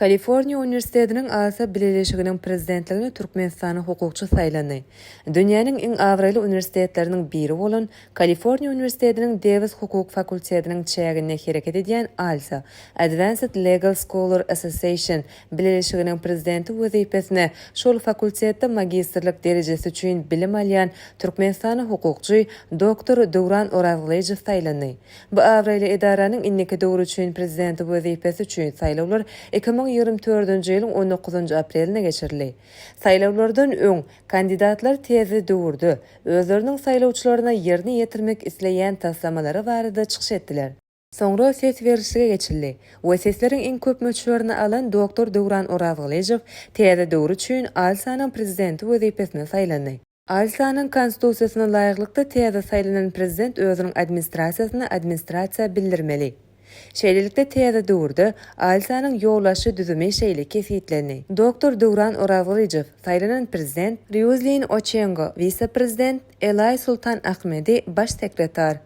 Kaliforniya Üniversitetining Asa Birleşiginiň prezidentligine Türkmenistanyň hukukçy saýlany. Dünýäniň iň awraly üniversitetleriniň biri bolan Kaliforniya Üniversitetiniň Davis Hukuk Fakultetiniň çägine hereket edýän Alsa Advanced Legal Scholar Association Birleşiginiň prezidenti wezipesine şol fakultetde magistrlik derejesi üçin bilim alýan Türkmenistanyň hukukçy Dr. Dowran Orazlyjew saýlany. Bu awraly edaranyň inniki döwür üçin prezidenti wezipesi üçin saýlawlar 2024-nji ýylyň 19-njy apreline geçirildi. Saýlawlardan öň kandidatlar tezi döwürde özleriniň saýlawçylaryna ýerine ýetirmek isleýän taslamalary barada çykyş etdiler. Soňra ses berişige geçildi. Bu sesleriň iň köp möçlerini alan Dr. Dowran Orazlyjew tezi döwür üçin Alsanyň prezidenti wezipesine saýlany. Alsanyň konstitusiýasyna laýyklykda tezi saýlanan prezident özüniň administrasiýa bildirmeli. Şeýlelikde tezi döwürde Alsanyň ýollaşy düzümi şeýle kesitlendi. Dr. Dowran Orazlyjew saýlanan prezident, Reuslin Ochengo vice-prezident, Elay Sultan Ahmedi baş sekretar.